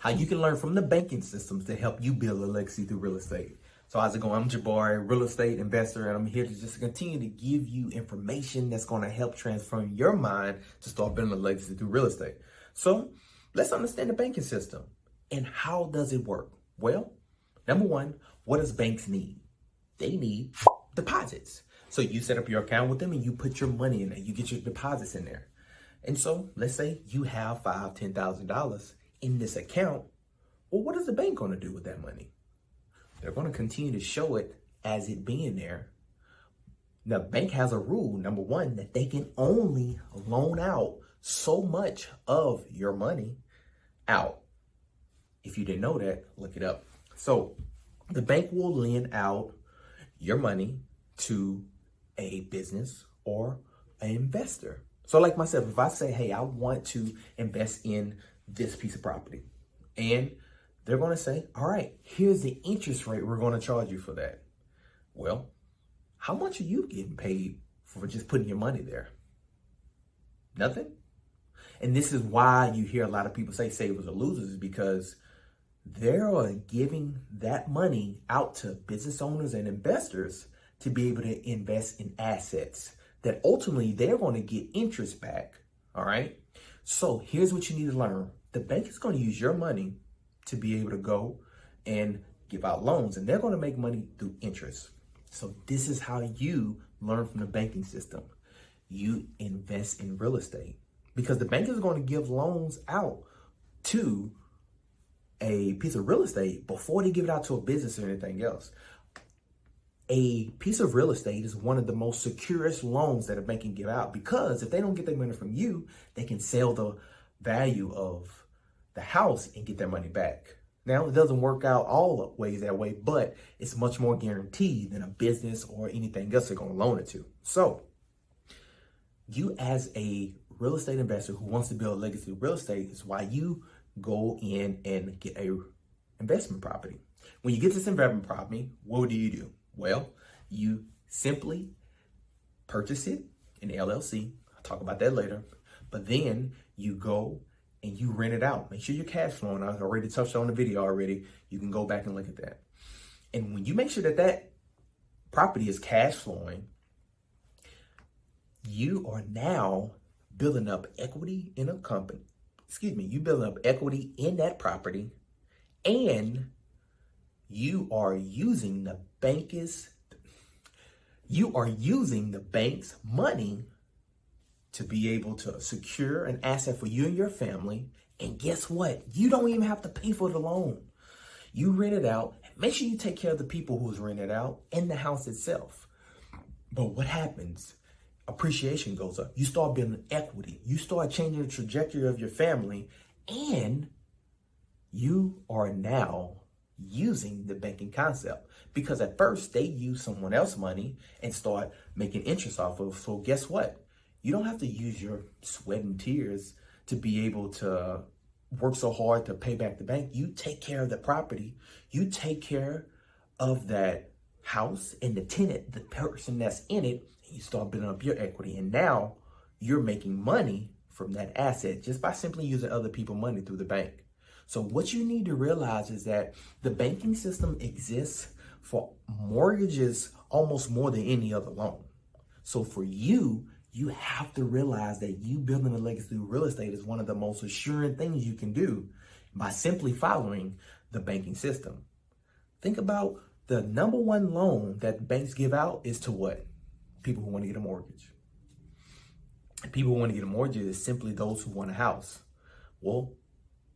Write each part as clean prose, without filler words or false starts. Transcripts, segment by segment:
how you can learn from the banking systems to help you build a legacy through real estate. So how's it going? I'm Jabari, real estate investor, and I'm here to just continue to give you information that's going to help transform your mind to start building a legacy through real estate. So let's understand the banking system and how does it work? Well, number one, what does banks need? They need deposits. So you set up your account with them and you put your money in there. You get your deposits in there. And so let's say you have $5,000, $10,000 in this account. Well, what is the bank going to do with that money? They're going to continue to show it as it being there. The bank has a rule, number one, that they can only loan out so much of your money out. If you didn't know that, look it up. So the bank will lend out your money to a business or an investor. So like myself, if I say, hey, I want to invest in this piece of property, and they're going to say, all right, here's the interest rate we're going to charge you for that. Well, how much are you getting paid for just putting your money there? Nothing. And this is why you hear a lot of people say savers are losers, is because they're giving that money out to business owners and investors to be able to invest in assets that ultimately they're going to get interest back. All right. So here's what you need to learn. The bank is going to use your money to be able to go and give out loans, and they're going to make money through interest. So this is how you learn from the banking system. You invest in real estate because the bank is going to give loans out to a piece of real estate before they give it out to a business or anything else. A piece of real estate is one of the most securest loans that a bank can give out, because if they don't get their money from you, they can sell the value of the house and get their money back. Now, it doesn't work out all ways that way, but it's much more guaranteed than a business or anything else they're going to loan it to. So you as a real estate investor who wants to build a legacy of real estate is why you go in and get a investment property. When you get this investment property, what do? Well, you simply purchase it in LLC. I'll talk about that later. But then you go and you rent it out. Make sure you're cash flowing. I've already touched on the video already. You can go back and look at that. And when you make sure that that property is cash flowing, you are now building up equity in a company. You building up equity in that property, and you are using the bank's money to be able to secure an asset for you and your family. And guess what? You don't even have to pay for the loan. You rent it out. Make sure you take care of the people who's rented out and the house itself. But what happens? Appreciation goes up. You start building equity. You start changing the trajectory of your family, and you are now using the banking concept, because at first they use someone else's money and start making interest off of. So guess what? You don't have to use your sweat and tears to be able to work so hard to pay back the bank. You take care of the property. You take care of that house and the tenant, the person that's in it. And you start building up your equity. And now you're making money from that asset just by simply using other people's money through the bank. So what you need to realize is that the banking system exists for mortgages almost more than any other loan. So for you, you have to realize that you building a legacy through real estate is one of the most assuring things you can do by simply following the banking system. Think about the number one loan that banks give out is to what? People who want to get a mortgage. People who want to get a mortgage is simply those who want a house. Well,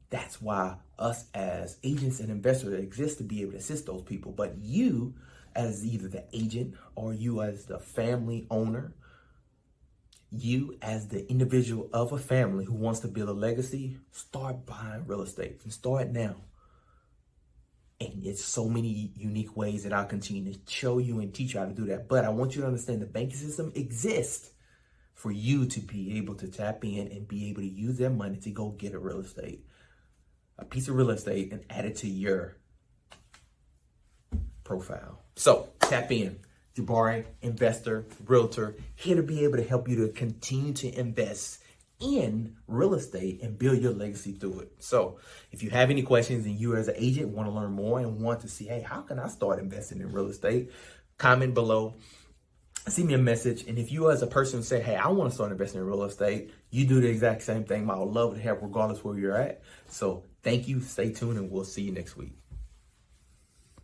that's why us as agents and investors exist, to be able to assist those people. But you as either the agent or you as the family owner, you as the individual of a family who wants to build a legacy, start buying real estate and start now. And it's so many unique ways that I'll continue to show you and teach you how to do that. But I want you to understand the banking system exists for you to be able to tap in and be able to use their money to go get a piece of real estate and add it to your profile. So tap in. Jabari, investor, realtor, here to be able to help you to continue to invest in real estate and build your legacy through it. So if you have any questions and you as an agent want to learn more and want to see, hey, how can I start investing in real estate? Comment below, send me a message. And if you as a person say, hey, I want to start investing in real estate, you do the exact same thing. I would love to help regardless where you're at. So thank you, stay tuned, and we'll see you next week.